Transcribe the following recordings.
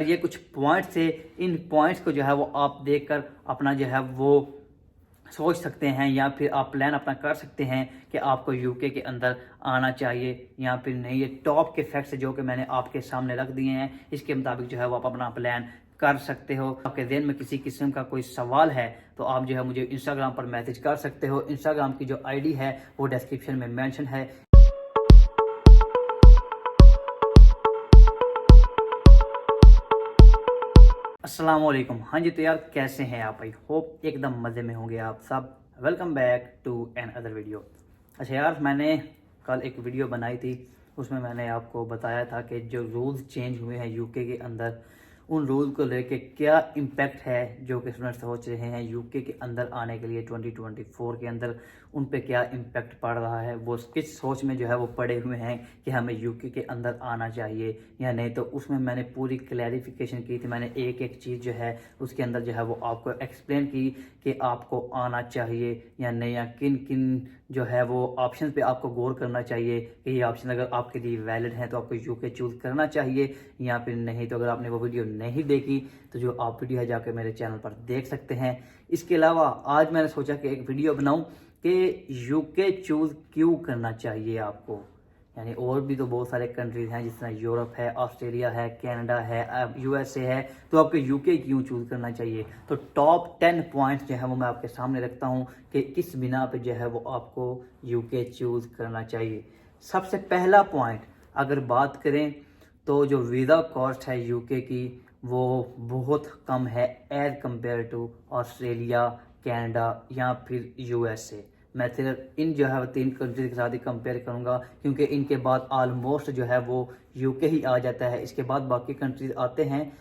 ये कुछ पॉइंट्स थे, इन पॉइंट्स को जो है वो आप देखकर अपना जो है वो सोच सकते हैं या फिर आप प्लान अपना कर सकते हैं कि आपको यूके के अंदर आना चाहिए या फिर नहीं। ये टॉप के फैक्ट्स जो कि मैंने आपके सामने रख दिए हैं, इसके मुताबिक जो है वो आप अपना प्लान कर सकते हो। आपके ज़हन में किसी किस्म का कोई सवाल है तो आप जो है मुझे इंस्टाग्राम पर मैसेज कर सकते हो। इंस्टाग्राम की जो आईडी है वो डिस्क्रिप्शन में मेंशन है। अस्सलाम वालेकुम। हाँ जी, तो यार कैसे हैं आप? आई होप एकदम मज़े में होंगे आप सब। Welcome back to another video. अच्छा यार, मैंने कल एक वीडियो बनाई थी, उसमें मैंने आपको बताया था कि जो रूल्स चेंज हुए हैं यूके के अंदर, उन रूल को लेके क्या इम्पैक्ट है जो कि स्टूडेंट सोच रहे हैं यूके के अंदर आने के लिए 2024 के अंदर, उन पे क्या इम्पैक्ट पड़ रहा है, वो किस सोच में जो है वो पड़े हुए हैं कि हमें यूके के अंदर आना चाहिए या नहीं। तो उसमें मैंने पूरी क्लैरिफिकेशन की थी। मैंने एक एक चीज़ जो है उसके अंदर जो है वो आपको एक्सप्लेन की कि आपको आना चाहिए या नहीं, या किन किन जो है वो ऑप्शन पे आपको गौर करना चाहिए कि ये ऑप्शन अगर आपके लिए वैलिड है तो आपको यूके चूज़ करना चाहिए या फिर नहीं। तो अगर आपने वो वीडियो नहीं देखी तो जो आप वीडियो है जाकर मेरे चैनल पर देख सकते हैं। इसके अलावा आज मैंने सोचा कि एक वीडियो बनाऊं कि यूके चूज़ क्यों करना चाहिए आपको। यानी और भी तो बहुत सारे कंट्रीज हैं, जिस तरह यूरोप है, ऑस्ट्रेलिया है, कनाडा है, यूएसए है, तो आपको यूके क्यों चूज़ करना चाहिए। तो टॉप 10 पॉइंट्स जो है वो मैं आपके सामने रखता हूँ कि किस बिना पे जो है वो आपको यूके चूज़ करना चाहिए। सबसे पहला पॉइंट अगर बात करें तो जो वीज़ा कॉस्ट है यूके की वो बहुत कम है as compare to Australia, Canada या फिर यूएसए। मैं सिर्फ इन जो है तीन कंट्रीज के साथ ही कंपेयर करूंगा, क्योंकि इनके बाद ऑलमोस्ट जो है वो यूके ही आ जाता है। इसके बाद बाकी कंट्रीज आते हैं,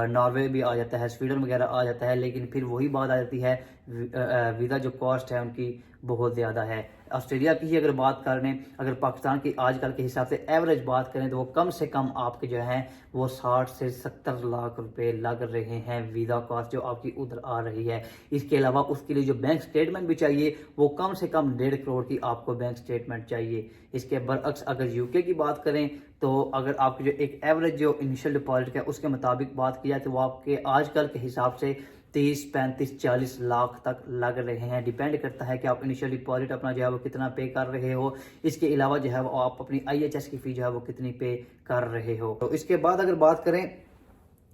नॉर्वे भी आ जाता है, स्वीडन वगैरह आ जाता है, लेकिन फिर वही बात आ जाती है वीज़ा जो कॉस्ट है उनकी बहुत ज़्यादा है। ऑस्ट्रेलिया की ही अगर बात करें, अगर पाकिस्तान की आजकल के हिसाब से एवरेज बात करें तो वो कम से कम आपके जो हैं वो 60 से 70 लाख रुपए लग रहे हैं वीज़ा कॉस्ट जो आपकी उधर आ रही है। इसके अलावा उसके लिए जो बैंक स्टेटमेंट भी चाहिए वो कम से कम 1.5 करोड़ की आपको बैंक स्टेटमेंट चाहिए। इसके बरअक्स अगर यूके की बात करें तो अगर आपकी जो एक एवरेज जो इनिशियल डिपॉजिट है उसके मुताबिक बात की जाए तो वो आपके आजकल के हिसाब से 30, 35, 40 लाख तक लग रहे हैं। डिपेंड करता है कि आप इनिशियल डिपॉजिट अपना जो है वो कितना पे कर रहे हो। इसके अलावा जो है वो आप अपनी IHS की फ़ी जो है वो कितनी पे कर रहे हो। तो इसके बाद अगर बात करें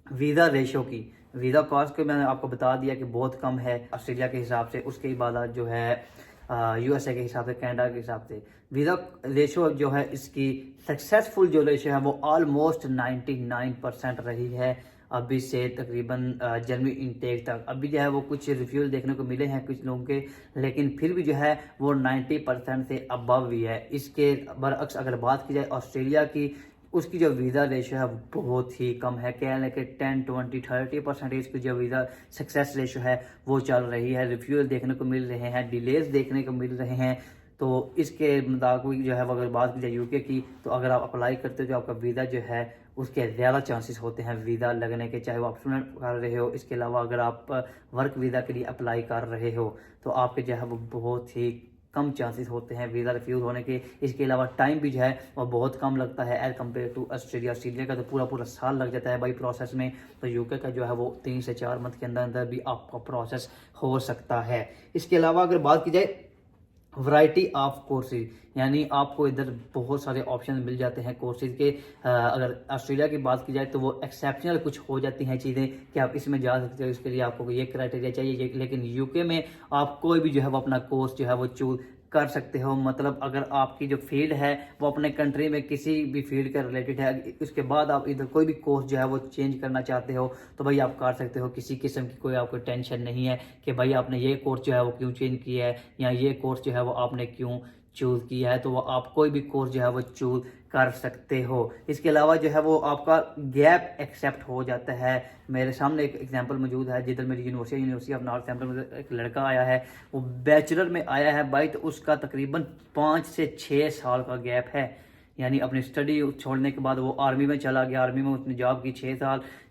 वीज़ा रेशो की, वीज़ा कॉस्ट को मैंने आपको बता दिया कि बहुत कम है ऑस्ट्रेलिया के हिसाब से, उसके बाद जो है यूएसए के हिसाब से, कनाडा के हिसाब से वीज़ा रेशो जो है इसकी सक्सेसफुल जो रेशो है वो ऑलमोस्ट 99% रही है अभी से तकरीबन जनवरी इनटेक तक। अभी जो है वो कुछ रिफ्यूज देखने को मिले हैं कुछ लोगों के, लेकिन फिर भी जो है वो 90% से अबव भी है। इसके बरअक्स अगर बात की जाए ऑस्ट्रेलिया की, उसकी जो वीज़ा रेशो है बहुत ही कम है। कह लें कि 10, 20, 30% की जो वीज़ा सक्सेस रेशो है वो चल रही है। रिफ्यूज देखने को मिल रहे हैं, डिलेज देखने को मिल रहे हैं। तो इसके मुताबिक जो है अगर बात की जाए यूके की, तो अगर आप अप्लाई करते हो तो आपका वीज़ा जो है उसके ज़्यादा चांसेस होते हैं वीज़ा लगने के, चाहे वो आप स्टूडेंट कर रहे हो। इसके अलावा अगर आप वर्क वीज़ा के लिए अप्लाई कर रहे हो तो आपके जो है वो बहुत ही कम चांसेस होते हैं वीज़ा रिफ्यूज़ होने के। इसके अलावा टाइम भी जो है वो बहुत कम लगता है as compare to Australia. Australia का तो पूरा साल लग जाता है भाई प्रोसेस में, तो यूके का जो है वो 3 से 4 मंथ के अंदर अंदर भी आपका प्रोसेस हो सकता है। इसके अलावा अगर बात की जाए वैरायटी ऑफ कोर्सेज, यानी आपको इधर बहुत सारे ऑप्शन मिल जाते हैं कोर्सेज के। अगर ऑस्ट्रेलिया की बात की जाए तो वो एक्सेप्शनल कुछ हो जाती हैं चीज़ें कि आप इसमें जा सकते हो, इसके लिए आपको ये क्राइटेरिया चाहिए। लेकिन यूके में आप कोई भी जो है वो अपना कोर्स जो है वो चूज कर सकते हो। मतलब अगर आपकी जो फील्ड है वो अपने कंट्री में किसी भी फील्ड के रिलेटेड है, उसके बाद आप इधर कोई भी कोर्स जो है वो चेंज करना चाहते हो तो भाई आप कर सकते हो। किसी किस्म की कोई आपको टेंशन नहीं है कि भाई आपने ये कोर्स जो है वो क्यों चेंज किया है या ये कोर्स जो है वो आपने क्यों चूज़ किया है। तो वो आप कोई भी कोर्स जो है वो चूज़ कर सकते हो। इसके अलावा जो है वो आपका गैप एक्सेप्ट हो जाता है। मेरे सामने एक एग्जांपल मौजूद है जिधर मेरी यूनिवर्सिटी ऑफ नॉर्थ सैम्पल में एक लड़का आया है, वो बैचलर में आया है भाई, तो उसका तकरीबन 5 से 6 साल का गैप है। यानी अपनी स्टडी छोड़ने के बाद वो आर्मी में चला गया, आर्मी में उसने जॉब की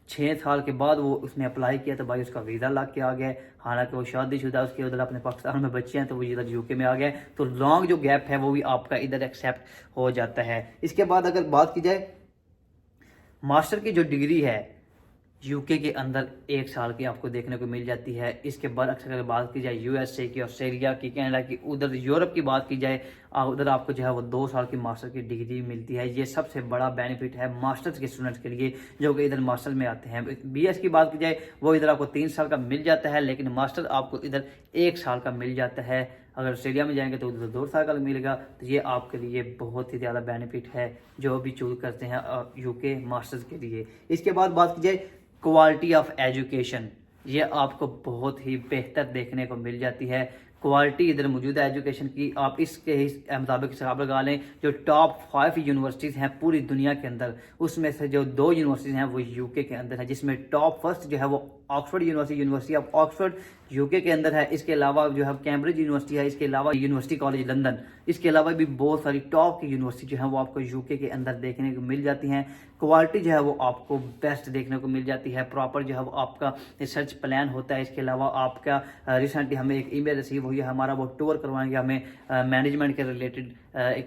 6 साल के बाद वो उसने अप्लाई किया तो भाई उसका वीज़ा लग के आ गया। हालांकि वो शादीशुदा, उसके उधर अपने पाकिस्तान में बच्चे हैं तो वो इधर यूके में आ गए। तो लॉन्ग जो गैप है वो भी आपका इधर एक्सेप्ट हो जाता है। इसके बाद अगर बात की जाए मास्टर की जो डिग्री है यूके के अंदर 1 साल की आपको देखने को मिल जाती है। इसके बाद अगर बात की जाए यूएसए की, ऑस्ट्रेलिया की, कनाडा की, उधर यूरोप की बात की जाए, उधर आपको जो है वो 2 साल की मास्टर की डिग्री मिलती है। ये सबसे बड़ा बेनिफिट है मास्टर्स के स्टूडेंट्स के लिए जो कि इधर मास्टर में आते हैं। बीएस की बात की जाए वो इधर आपको 3 साल का मिल जाता है, लेकिन मास्टर आपको इधर 1 साल का मिल जाता है। अगर ऑस्ट्रेलिया में जाएंगे तो उधर 2 साल का मिलेगा। तो ये आपके लिए बहुत ही ज़्यादा बेनिफिट है जो भी चूज करते हैं यूके मास्टर्स के लिए। इसके बाद बात की जाए क्वालिटी ऑफ एजुकेशन, ये आपको बहुत ही बेहतर देखने को मिल जाती है। क्वालिटी इधर मौजूद है एजुकेशन की। आप इसके मुताबिक हिसाब लगा लें, जो टॉप 5 यूनिवर्सिटीज़ हैं पूरी दुनिया के अंदर, उसमें से जो 2 यूनिवर्सिटीज़ हैं वो यूके के अंदर है, जिसमें टॉप फर्स्ट जो है वो Oxford university of Oxford UK के अंदर है। इसके अलावा जो है कैम्ब्रिज यूनिवर्सिटी है, इसके अलावा यूनिवर्सिटी कॉलेज लंदन, इसके अलावा भी बहुत सारी टॉप की यूनिवर्सिटी जो है वो आपको यूके के अंदर देखने को मिल जाती हैं। क्वालिटी जो है वो आपको बेस्ट देखने को मिल जाती है। प्रॉपर जो है वो आपका रिसर्च प्लान होता है। इसके अलावा आपका रिसेंटली हमें एक ईमेल रिसीव हुई है, हमारा वो टूर करवाएंगे, हमें मैनेजमेंट के रिलेटेड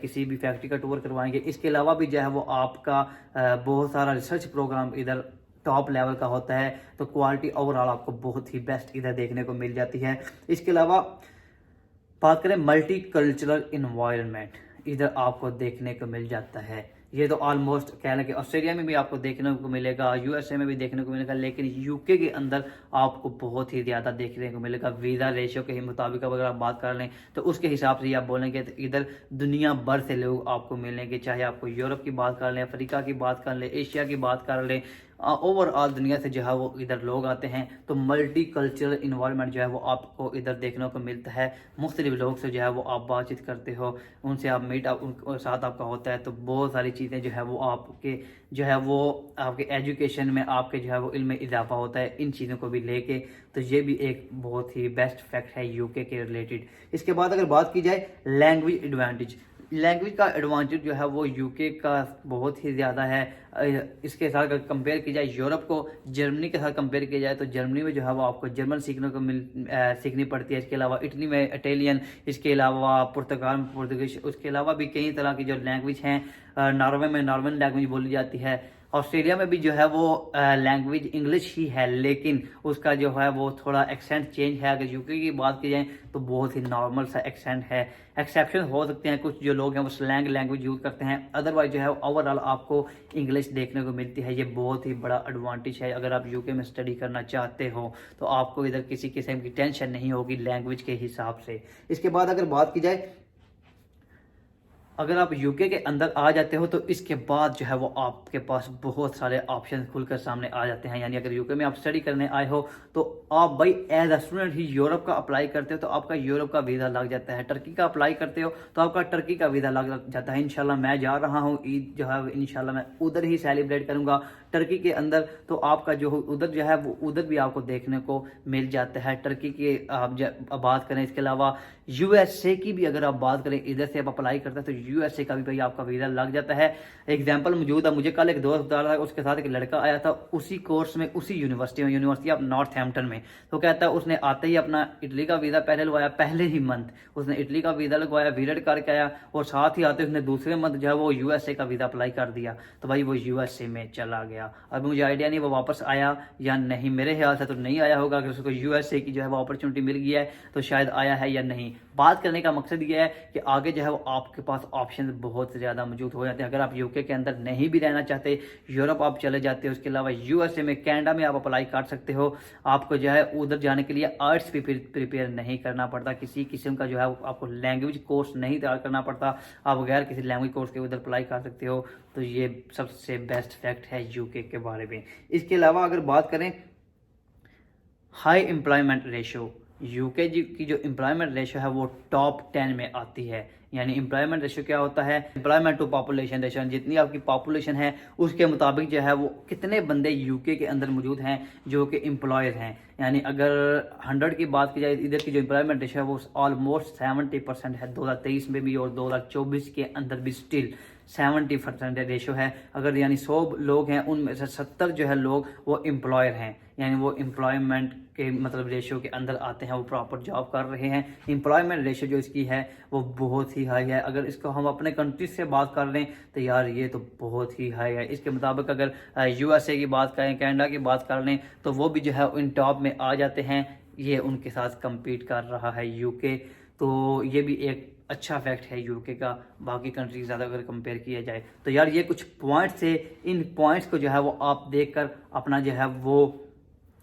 किसी भी फैक्ट्री का टूर करवाएंगे। इसके अलावा भी जो है वो आपका बहुत सारा रिसर्च प्रोग्राम इधर टॉप लेवल का होता है। तो क्वालिटी ओवरऑल आपको बहुत ही बेस्ट इधर देखने को मिल जाती है। इसके अलावा बात करें मल्टी कल्चरल इन्वायरमेंट, इधर आपको देखने को मिल जाता है। ये तो ऑलमोस्ट कह लें कि ऑस्ट्रेलिया में भी आपको देखने को मिलेगा, यूएसए में भी देखने को मिलेगा, लेकिन यूके के अंदर आपको बहुत ही ज़्यादा देखने को मिलेगा। वीज़ा रेशियो के मुताबिक अगर आप बात कर लें तो उसके हिसाब से आप बोलेंगे तो इधर दुनिया भर से लोग आपको मिलेंगे, चाहे आपको यूरोप की बात कर लें, अफ्रीका की बात कर लें, एशिया की बात कर लें, ओवरऑल दुनिया से जो है वो इधर लोग आते हैं। तो मल्टी कल्चरल इन्वायरमेंट जो है वो आपको इधर देखने को मिलता है। मुख्तलिफ लोग से जो है वो आप बातचीत करते हो, उनसे आप मीट उनके साथ आपका होता है। तो बहुत सारी चीज़ें जो है वो आपके जो है वो आपके एजुकेशन में, आपके जो है वो इल्म में इजाफा होता है इन चीज़ों को भी लेके। तो ये भी एक बहुत ही बेस्ट फैक्ट है यूके के रिलेटेड। इसके बाद अगर बात की जाए लैंग्वेज एडवांटेज, लैंग्वेज का एडवांटेज जो है वो यूके का बहुत ही ज़्यादा है। इसके साथ अगर कंपेयर की जाए यूरोप को, जर्मनी के साथ कंपेयर किया जाए तो जर्मनी में जो है वो आपको जर्मन सीखनी पड़ती है। इसके अलावा इटली में इटालियन, इसके अलावा पुर्तगाल में पुर्तगीज, उसके अलावा भी कई तरह की जो लैंग्वेज हैं। नॉर्वे में नॉर्वेन लैंग्वेज बोली जाती है। ऑस्ट्रेलिया में भी जो है वो लैंग्वेज इंग्लिश ही है, लेकिन उसका जो है वो थोड़ा एक्सेंट चेंज है। अगर यूके की बात की जाए तो बहुत ही नॉर्मल सा एक्सेंट है। एक्सेप्शन हो सकते हैं, कुछ जो लोग हैं वो स्लैंग लैंग्वेज यूज़ करते हैं, अदरवाइज जो है ओवरऑल आपको इंग्लिश देखने को मिलती है। ये बहुत ही बड़ा एडवांटेज है। अगर आप यूके में स्टडी करना चाहते हो तो आपको इधर किसी किस्म की टेंशन नहीं होगी लैंग्वेज के हिसाब से। इसके बाद अगर बात की जाए, अगर आप यूके के अंदर आ जाते हो तो इसके बाद जो है वो आपके पास बहुत सारे ऑप्शन खुलकर सामने आ जाते हैं। यानी अगर यूके में आप स्टडी करने आए हो तो आप भाई एज अ स्टूडेंट ही यूरोप का अप्लाई करते हो तो आपका यूरोप का वीज़ा लग जाता है। टर्की का अप्लाई करते हो तो आपका टर्की का वीज़ा लग जाता है। इंशाल्लाह मैं जा रहा हूँ, ईद जो है इंशाल्लाह मैं उधर ही सेलिब्रेट करूँगा टर्की के अंदर। तो आपका जो उधर जो है वो उधर भी आपको देखने को मिल जाता है। टर्की की आप बात करें, इसके अलावा यूएसए की भी अगर आप बात करें, इधर से आप अप्लाई करते हैं तो यूएसए का भी भाई आपका वीज़ा लग जाता है। एग्जाम्पल मौजूद है, मुझे कल एक दोस्त बता रहा था, उसके साथ एक लड़का आया था उसी कोर्स में, उसी यूनिवर्सिटी में, यूनिवर्सिटी ऑफ नॉर्थहैम्पटन में। तो कहता है उसने आते ही अपना इटली का वीज़ा पहले लगवाया, पहले ही मंथ उसने इटली का वीज़ा लगवाया, विजिट करके आया, और साथ ही आते उसने दूसरे मंथ जो है वो यूएसए का वीज़ा अप्लाई कर दिया। तो भाई वो यूएसए में चला गया। अब मुझे आइडिया नहीं वो वापस आया या नहीं, मेरे ख्याल से तो नहीं आया होगा। अगर उसको यूएसए की जो है वो अपॉर्चुनिटी मिल गई है तो शायद आया है या नहीं। बात करने का मकसद ये है कि आगे जो है वो आपके पास ऑप्शन बहुत ज़्यादा मौजूद हो जाते हैं। अगर आप यूके के अंदर नहीं भी रहना चाहते, यूरोप आप चले जाते हो, उसके अलावा यूएसए में, कनाडा में आप अप्लाई कर सकते हो। आपको जो है उधर जाने के लिए आर्ट्स भी प्रिपेयर नहीं करना पड़ता, किसी किस्म का जो है आपको लैंग्वेज कोर्स नहीं तैयार करना पड़ता। आप बगैर किसी लैंग्वेज कोर्स के उधर अप्लाई कर सकते हो। तो ये सबसे बेस्ट फैक्ट है यूके के बारे में। इसके अलावा अगर बात करें हाई एम्प्लॉयमेंट रेशो, यूके की जो एम्प्लॉयमेंट रेशो है वो टॉप 10 में आती है। यानी एम्प्लॉयमेंट रेशो क्या होता है? एम्प्लॉयमेंट टू पॉपुलेशन रेशो, जितनी आपकी पॉपुलेशन है उसके मुताबिक जो है वो कितने बंदे यूके के अंदर मौजूद हैं जो कि एम्प्लॉयज हैं। यानी अगर 100 की बात की जाए, इधर की जो एम्प्लॉयमेंट रेशो है वो ऑलमोस्ट 70% है 2023 में भी, और 2024 के अंदर भी स्टिल 70% रेशो है। अगर यानी 100 लोग हैं उनमें से 70 जो है लोग वो एम्प्लॉयर हैं, यानी वो एम्प्लॉयमेंट के मतलब रेशो के अंदर आते हैं, वो प्रॉपर जॉब कर रहे हैं। एम्प्लॉयमेंट रेशो जो इसकी है वो बहुत ही हाई है। अगर इसको हम अपने कंट्री से बात कर लें तो यार ये तो बहुत ही हाई है। इसके मुताबिक अगर USA की बात करें, कनाडा की बात कर लें तो वो भी जो है इन टॉप में आ जाते हैं। ये उनके साथ compete कर रहा है UK। तो ये भी एक अच्छा फैक्ट है UK का बाकी कंट्री ज़्यादा अगर कंपेयर किया जाए तो। यार ये कुछ पॉइंट्स है, इन पॉइंट्स को जो है वो आप देखकर अपना जो है वो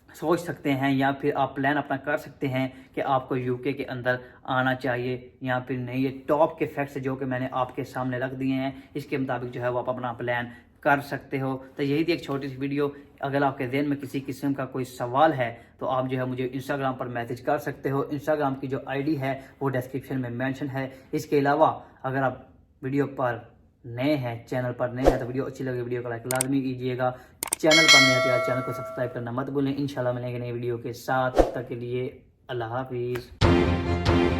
सोच सकते हैं या फिर आप प्लान अपना कर सकते हैं कि आपको UK के अंदर आना चाहिए या फिर नहीं। ये टॉप के फैक्ट्स जो कि मैंने आपके सामने रख दिए हैं, इसके मुताबिक जो है वो आप अपना प्लान कर सकते हो। तो यही थी एक छोटी सी वीडियो। अगर आपके ज़हन में किसी किस्म का कोई सवाल है तो आप जो है मुझे इंस्टाग्राम पर मैसेज कर सकते हो। इंस्टाग्राम की जो ID है वो डिस्क्रिप्शन में मेंशन है। इसके अलावा अगर आप वीडियो पर नए हैं, चैनल पर नए हैं, तो वीडियो अच्छी लगे वीडियो को लाइक लाजमी कीजिएगा। चैनल पर नए हैं तो यार चैनल को सब्सक्राइब करना मत भूलें। इंशाल्लाह मिलेंगे नई वीडियो के साथ, तब तक के लिए अल्लाह हाफिज़।